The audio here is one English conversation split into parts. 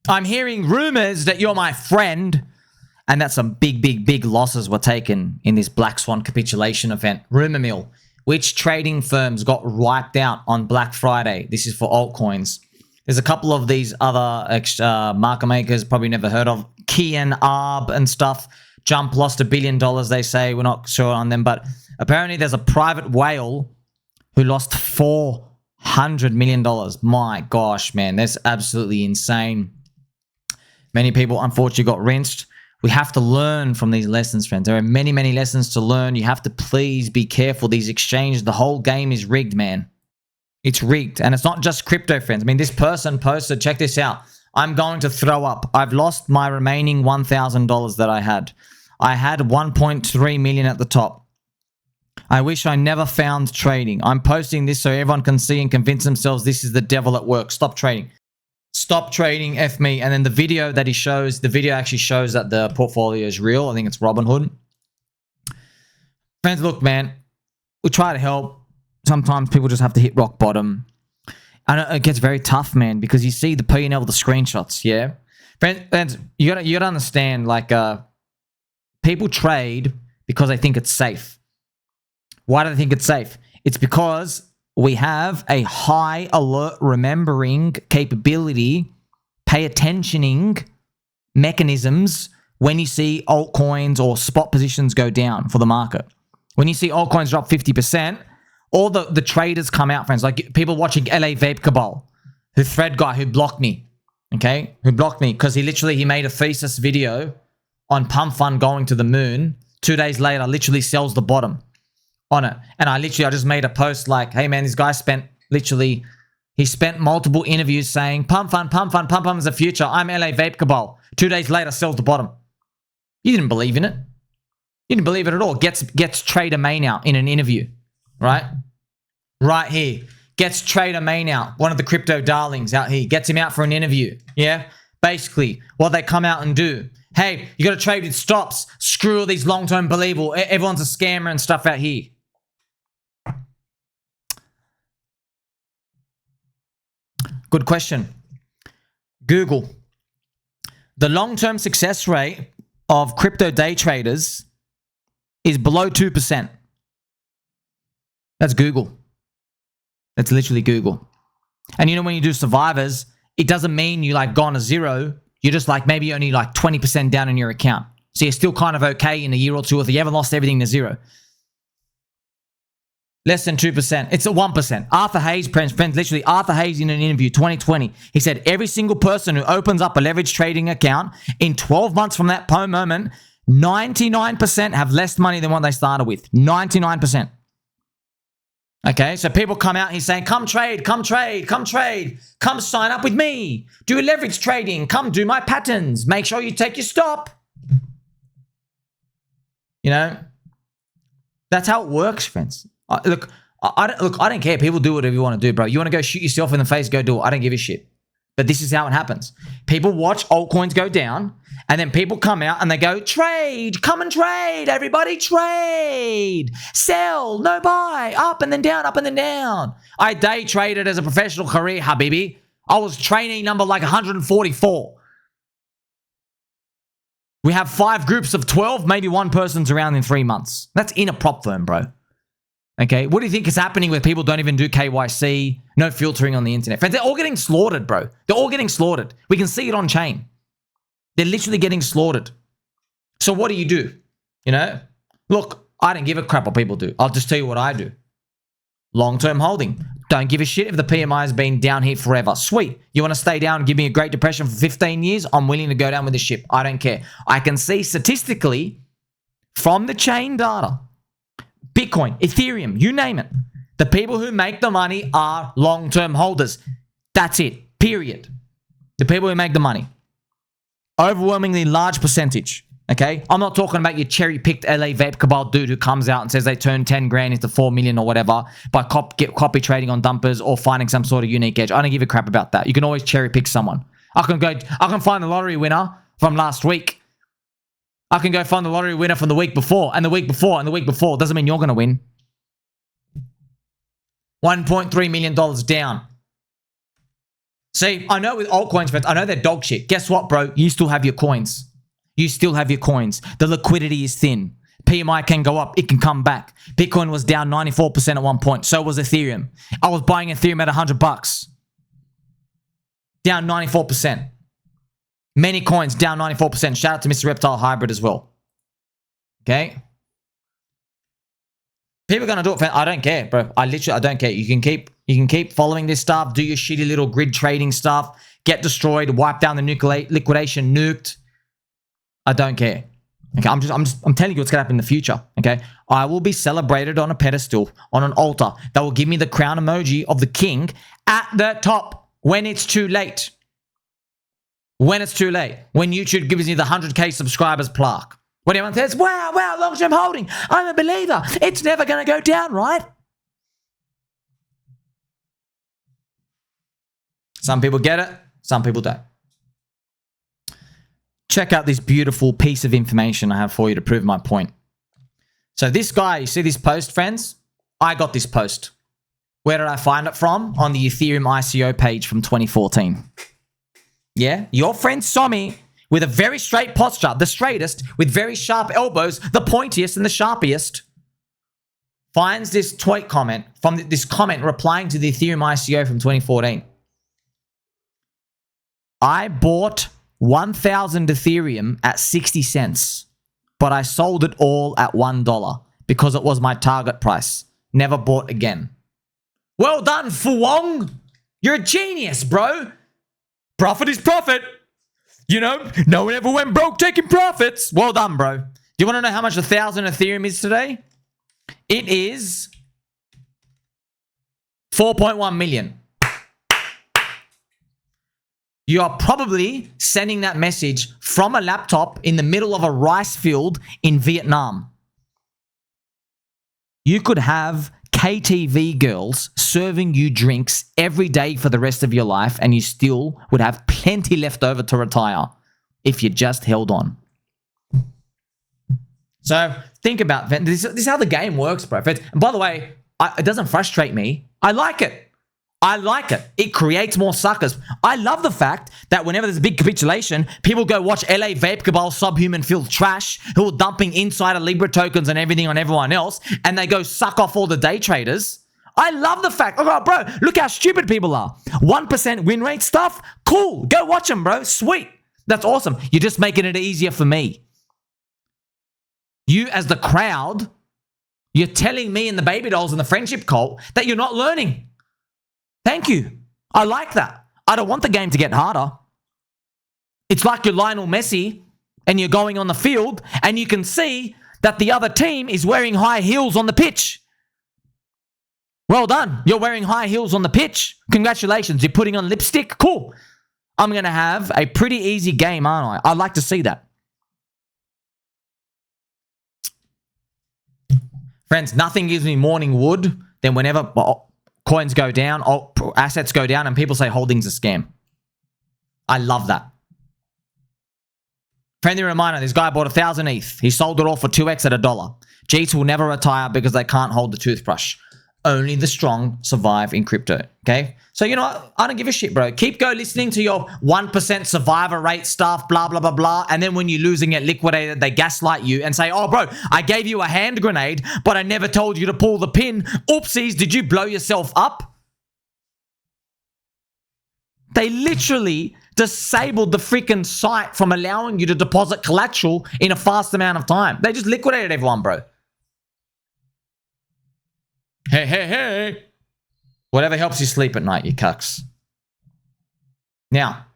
I'm hearing rumors that you're my friend, and that some big losses were taken in this Black Swan capitulation event. Rumor mill. Which trading firms got wiped out on Black Friday? This is for altcoins. There's a couple of these other market makers probably never heard of. Key and Arb and stuff. Jump lost $1 billion, they say. We're not sure on them, but apparently there's a private whale who lost $400 million. My gosh, man. That's absolutely insane. Many people, unfortunately, got rinsed. We have to learn from these lessons, friends. There are many lessons to learn. You have to please be careful. These exchanges, the whole game is rigged, man. It's rigged. And it's not just crypto, friends. I mean, this person posted, check this out. I'm going to throw up. I've lost my remaining $1,000 that I had. I had 1.3 million at the top. I wish I never found trading. I'm posting this so everyone can see and convince themselves this is the devil at work. Stop trading. Stop trading, F me. And then the video that he shows, the video actually shows that the portfolio is real. I think it's Robinhood. Friends, look, man, we try to help. Sometimes people just have to hit rock bottom. And it gets very tough, man, because you see the P&L, the screenshots, yeah? Friends, you gotta understand, like, people trade because they think it's safe. Why do they think it's safe? It's because we have a high alert remembering capability, pay attentioning mechanisms when you see altcoins or spot positions go down for the market. When you see altcoins drop 50%, all the traders come out, friends. Like people watching LA Vape Cabal, who thread guy who blocked me, okay? Who blocked me because he made a thesis video on pump fund going to the moon. 2 days later, literally sells the bottom on it. And I just made a post like, hey man, this guy spent multiple interviews saying pump fund is the future. I'm LA Vape Cabal. 2 days later, sells the bottom. You didn't believe in it. You didn't believe it at all. Gets Trader Main out in an interview, right? Right here. Gets Trader Main out. One of the crypto darlings out here. Gets him out for an interview. Yeah? Basically, what they come out and do. Hey, you got to trade with stops. Screw all these long-term believable. Everyone's a scammer and stuff out here. Good question. Google. The long-term success rate of crypto day traders is below 2%. That's Google. That's literally Google. And you know when you do survivors, it doesn't mean you like gone to zero. You're just like maybe only like 20% down in your account. So you're still kind of okay in a year or two if you haven't lost everything to zero. Less than 2%. It's at 1%. Arthur Hayes, friends, literally Arthur Hayes in an interview, 2020. He said every single person who opens up a leverage trading account in 12 months from that moment, 99% have less money than what they started with. 99%. Okay, so people come out, he's saying, come trade, come sign up with me, do leverage trading, come do my patterns, make sure you take your stop. You know, that's how it works, friends. Look, I don't care. People do whatever you want to do, bro. You want to go shoot yourself in the face, go do it. I don't give a shit. But this is how it happens. People watch altcoins go down, and then people come out and they go, trade, come and trade, everybody trade, sell, no buy, up and then down, up and then down. I day traded as a professional career, Habibi. I was trainee number like 144. We have 5 groups of 12, maybe one person's around in 3 months. That's in a prop firm, bro. Okay, what do you think is happening where people don't even do KYC, no filtering on the internet? Friends, they're all getting slaughtered, bro. They're all getting slaughtered. We can see it on chain. They're literally getting slaughtered. So what do? You know? Look, I don't give a crap what people do. I'll just tell you what I do. Long-term holding. Don't give a shit if the PMI has been down here forever. Sweet. You want to stay down and give me a Great Depression for 15 years? I'm willing to go down with the ship. I don't care. I can see statistically from the chain data, Bitcoin, Ethereum, you name it. The people who make the money are long-term holders. That's it. Period. The people who make the money. Overwhelmingly large percentage. Okay? I'm not talking about your cherry-picked LA Vape Cabal dude who comes out and says they turned 10 grand into 4 million or whatever by copy trading on dumpers or finding some sort of unique edge. I don't give a crap about that. You can always cherry-pick someone. I can find the lottery winner from last week. I can go find the lottery winner from the week before, and the week before, and the week before. Doesn't mean you're going to win. $1.3 million down. See, I know with altcoins, friends, I know they're dog shit. Guess what, bro? You still have your coins. You still have your coins. The liquidity is thin. PMI can go up. It can come back. Bitcoin was down 94% at one point. So was Ethereum. I was buying Ethereum at $100. Down 94%. Many coins down 94%. Shout out to Mr. Reptile Hybrid as well. Okay? People are going to do it. I don't care, bro. I don't care. You can keep following this stuff. Do your shitty little grid trading stuff. Get destroyed. Wipe down the liquidation. Nuked. I don't care. Okay, I'm telling you what's going to happen in the future. Okay, I will be celebrated on a pedestal, on an altar that will give me the crown emoji of the king at the top when it's too late. When it's too late. When YouTube gives me the 100K subscribers plaque. When everyone says, wow, long-term holding. I'm a believer. It's never going to go down, right? Some people get it. Some people don't. Check out this beautiful piece of information I have for you to prove my point. So this guy, you see this post, friends? I got this post. Where did I find it from? On the Ethereum ICO page from 2014. Yeah, your friend Sommi, with a very straight posture, the straightest, with very sharp elbows, the pointiest and the sharpiest, finds this tweet comment from this comment replying to the Ethereum ICO from 2014. I bought 1,000 Ethereum at 60 cents, but I sold it all at $1 because it was my target price. Never bought again. Well done, Fuwong. You're a genius, bro. Profit is profit. You know, no one ever went broke taking profits. Well done, bro. Do you want to know how much 1,000 Ethereum is today? It is 4.1 million. You are probably sending that message from a laptop in the middle of a rice field in Vietnam. You could have KTV girls serving you drinks every day for the rest of your life, and you still would have plenty left over to retire if you just held on. So think about this. This is how the game works, bro. And by the way, it doesn't frustrate me. I like it. I like it. It creates more suckers. I love the fact that whenever there's a big capitulation, people go watch LA Vape Cabal subhuman filled trash who are dumping insider Libra tokens and everything on everyone else, and they go suck off all the day traders. I love the fact, oh, bro, look how stupid people are. 1% win rate stuff? Cool. Go watch them, bro. Sweet. That's awesome. You're just making it easier for me. You as the crowd, you're telling me and the baby dolls and the friendship cult that you're not learning. Thank you. I like that. I don't want the game to get harder. It's like you're Lionel Messi and you're going on the field and you can see that the other team is wearing high heels on the pitch. Well done. You're wearing high heels on the pitch. Congratulations. You're putting on lipstick. Cool. I'm going to have a pretty easy game, aren't I? I'd like to see that. Friends, nothing gives me morning wood than whenever coins go down, assets go down, and people say holding's a scam. I love that. Friendly reminder, this guy bought 1,000 ETH. He sold it all for 2x at $1. Jeets will never retire because they can't hold the toothbrush. Only the strong survive in crypto, okay? So, you know what? I don't give a shit, bro. Keep listening to your 1% survivor rate stuff, blah, blah, blah, blah. And then when you're losing it liquidated, they gaslight you and say, oh, bro, I gave you a hand grenade, but I never told you to pull the pin. Oopsies, did you blow yourself up? They literally disabled the freaking site from allowing you to deposit collateral in a fast amount of time. They just liquidated everyone, bro. Hey, hey, hey. Whatever helps you sleep at night, you cucks. Now,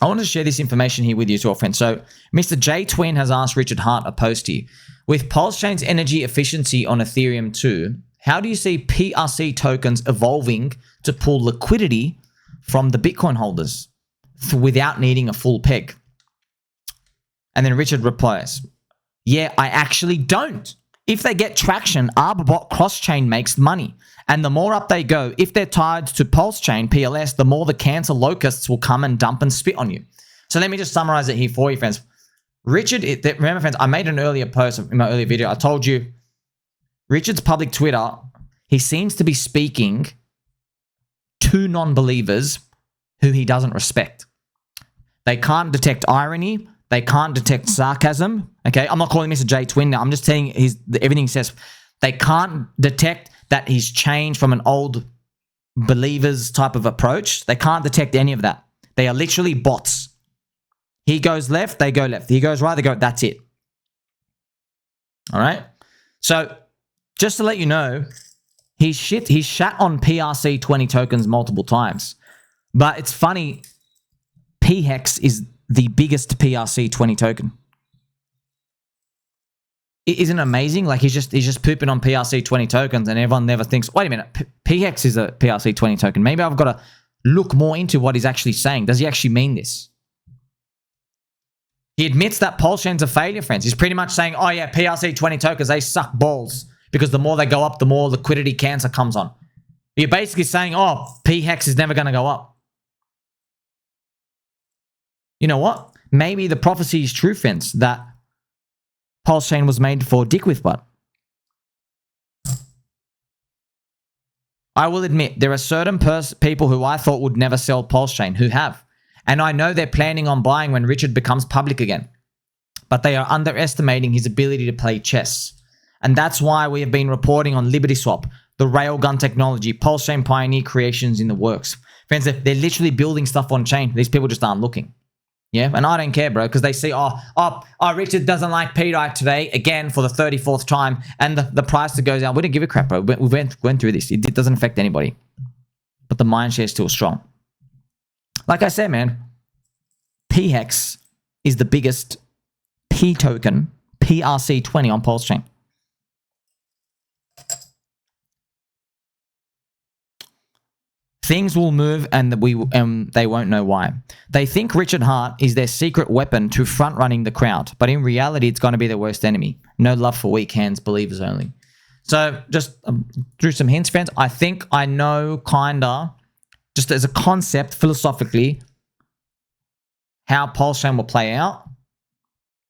I want to share this information here with you as well, friends. So, Mr. J Twin has asked Richard Hart a post here. With PulseChain's energy efficiency on Ethereum 2, how do you see PRC tokens evolving to pull liquidity from the Bitcoin holders without needing a full peg? And then Richard replies, yeah, I actually don't. If they get traction, Arbobot cross-chain makes money. And the more up they go, if they're tied to PulseChain, PLS, the more the cancer locusts will come and dump and spit on you. So let me just summarize it here for you, friends. Richard, remember, friends, I made an earlier post in my earlier video. I told you, Richard's public Twitter, he seems to be speaking to non-believers who he doesn't respect. They can't detect irony. They can't detect sarcasm. Okay, I'm not calling Mr. J twin now. I'm just saying everything he says. They can't detect that he's changed from an old believers type of approach. They can't detect any of that. They are literally bots. He goes left, they go left. He goes right, they go. That's it. All right. So just to let you know, he's shat on PRC20 tokens multiple times. But it's funny, pHEX is the biggest PRC20 token. Isn't it amazing? Like he's just pooping on PRC20 tokens and everyone never thinks, wait a minute, pHEX is a PRC20 token. Maybe I've got to look more into what he's actually saying. Does he actually mean this? He admits that PulseChain's a failure, friends. He's pretty much saying, oh yeah, PRC20 tokens, they suck balls because the more they go up, the more liquidity cancer comes on. You're basically saying, oh, pHEX is never going to go up. You know what? Maybe the prophecy is true, friends, that PulseChain was made for dick with butt. I will admit, there are certain people who I thought would never sell PulseChain who have. And I know they're planning on buying when Richard becomes public again. But they are underestimating his ability to play chess. And that's why we have been reporting on LibertySwap, the Railgun technology, PulseChain Pioneer creations in the works. Friends, they're literally building stuff on chain. These people just aren't looking. Yeah, and I don't care, bro, because they see, oh, Richard doesn't like P-Rite today, again, for the 34th time, and the price that goes down. We don't give a crap, bro. We went through this. It doesn't affect anybody. But the mindshare is still strong. Like I said, man, pHEX is the biggest P token, PRC20 on PulseChain. Things will move and they won't know why. They think Richard Heart is their secret weapon to front-running the crowd, but in reality, it's going to be their worst enemy. No love for weak hands, believers only. So just through some hints, friends, I think I know kinda, just as a concept, philosophically, how PulseChain will play out.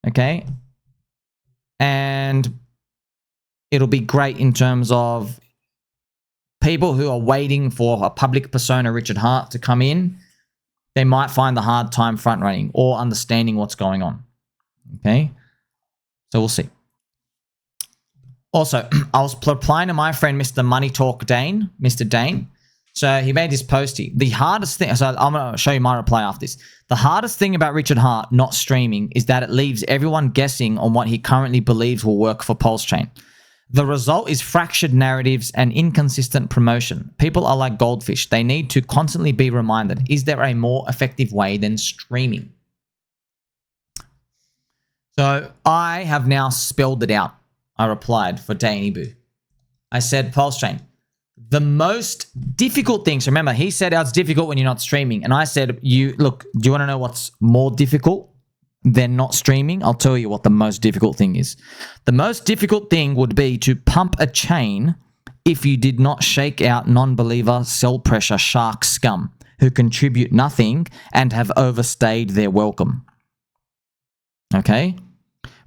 Okay? And it'll be great in terms of people who are waiting for a public persona, Richard Heart, to come in. They might find the hard time front running or understanding what's going on. Okay? So we'll see. Also, I was replying to my friend, Mr. Money Talk Dane, Mr. Dane. So he made this postie. The hardest thing, so I'm going to show you my reply after this. The hardest thing about Richard Heart not streaming is that it leaves everyone guessing on what he currently believes will work for PulseChain. The result is fractured narratives and inconsistent promotion. People are like goldfish. They need to constantly be reminded, is there a more effective way than streaming? So I have now spelled it out. I replied for Danny Boo. I said, PulseChain, the most difficult thing, so remember, he said, oh, it's difficult when you're not streaming. And I said, look, do you want to know what's more difficult than not streaming? I'll tell you what the most difficult thing is. The most difficult thing would be to pump a chain if you did not shake out non-believer, sell pressure shark scum who contribute nothing and have overstayed their welcome. Okay?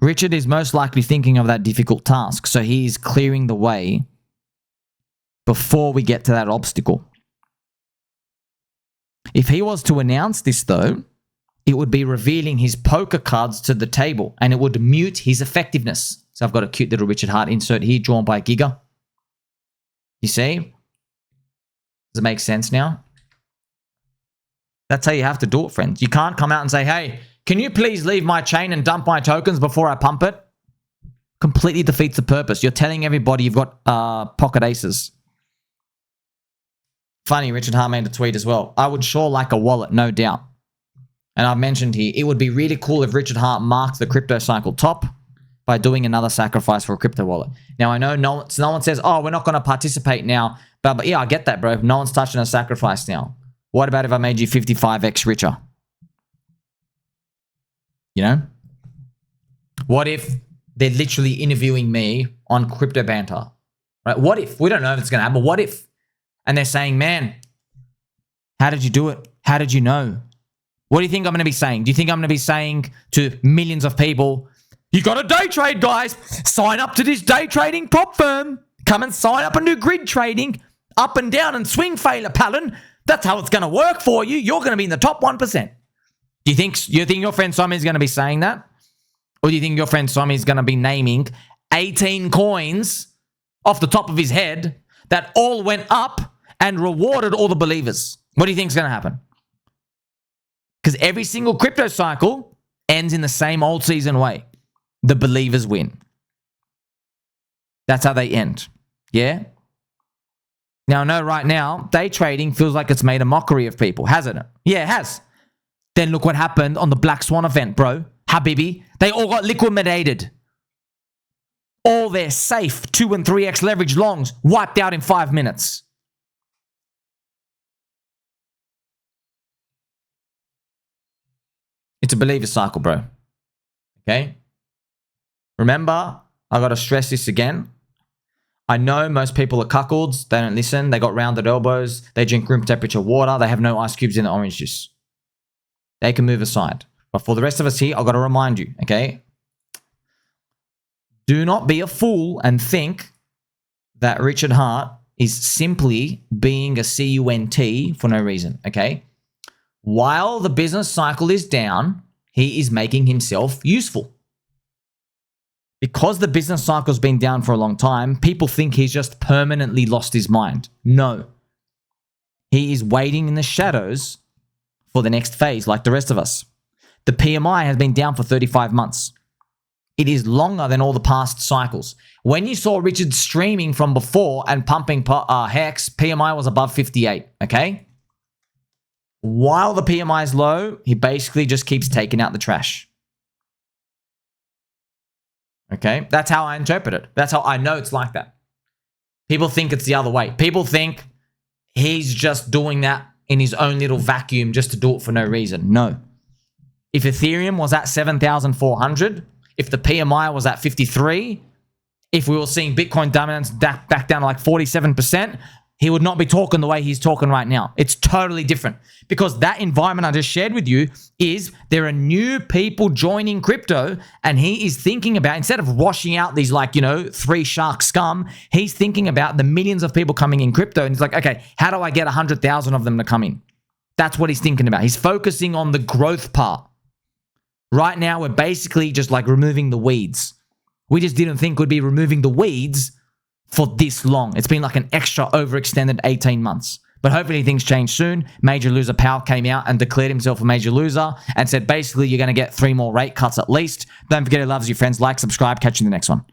Richard is most likely thinking of that difficult task, so he is clearing the way before we get to that obstacle. If he was to announce this, though, it would be revealing his poker cards to the table, and it would mute his effectiveness. So I've got a cute little Richard Heart insert here drawn by Giga. You see? Does it make sense now? That's how you have to do it, friends. You can't come out and say, hey, can you please leave my chain and dump my tokens before I pump it? Completely defeats the purpose. You're telling everybody you've got pocket aces. Funny, Richard Hart made a tweet as well. I would sure like a wallet, no doubt. And I've mentioned here, it would be really cool if Richard Hart marked the crypto cycle top by doing another sacrifice for a crypto wallet. Now, I know no one says, oh, we're not going to participate now. But yeah, I get that, bro. No one's touching a sacrifice now. What about if I made you 55x richer? You know? What if they're literally interviewing me on Crypto Banter? Right? What if? We don't know if it's going to happen, but what if? And they're saying, man, how did you do it? How did you know? What do you think I'm going to be saying? Do you think I'm going to be saying to millions of people, you got to day trade, guys. Sign up to this day trading prop firm. Come and sign up and do grid trading. Up and down and swing failure, Palin. That's how it's going to work for you. You're going to be in the top 1%. Do you think your friend Sommi is going to be saying that? Or do you think your friend Sommi is going to be naming 18 coins off the top of his head that all went up and rewarded all the believers? What do you think is going to happen? Because every single crypto cycle ends in the same old season way. The believers win. That's how they end. Yeah? Now, I know right now, day trading feels like it's made a mockery of people, hasn't it? Yeah, it has. Then look what happened on the Black Swan event, bro. Habibi. They all got liquidated. All their safe 2 and 3x leverage longs wiped out in 5 minutes. It's a believer cycle, bro. Okay? Remember, I got to stress this again. I know most people are cuckolds. They don't listen. They got rounded elbows. They drink room temperature water. They have no ice cubes in the orange juice. They can move aside. But for the rest of us here, I've got to remind you, okay? Do not be a fool and think that Richard Hart is simply being a CUNT for no reason, okay? While the business cycle is down, he is making himself useful. Because the business cycle's been down for a long time, people think he's just permanently lost his mind. No. He is waiting in the shadows for the next phase like the rest of us. The PMI has been down for 35 months. It is longer than all the past cycles. When you saw Richard streaming from before and pumping pHEX, PMI was above 58, okay? While the PMI is low, he basically just keeps taking out the trash. Okay? That's how I interpret it. That's how I know it's like that. People think it's the other way. People think he's just doing that in his own little vacuum just to do it for no reason. No. If Ethereum was at 7,400, if the PMI was at 53, if we were seeing Bitcoin dominance back down to like 47%, he would not be talking the way he's talking right now. It's totally different because that environment I just shared with you is there are new people joining crypto and he is thinking about, instead of washing out these like, 3 shark scum, he's thinking about the millions of people coming in crypto and he's like, okay, how do I get 100,000 of them to come in? That's what he's thinking about. He's focusing on the growth part. Right now, we're basically just like removing the weeds. We just didn't think we'd be removing the weeds for this long. It's been like an extra overextended 18 months. But hopefully things change soon. Major loser Powell came out and declared himself a major loser and said basically you're going to get 3 more rate cuts at least. Don't forget he loves you, friends. Like, subscribe. Catch you in the next one.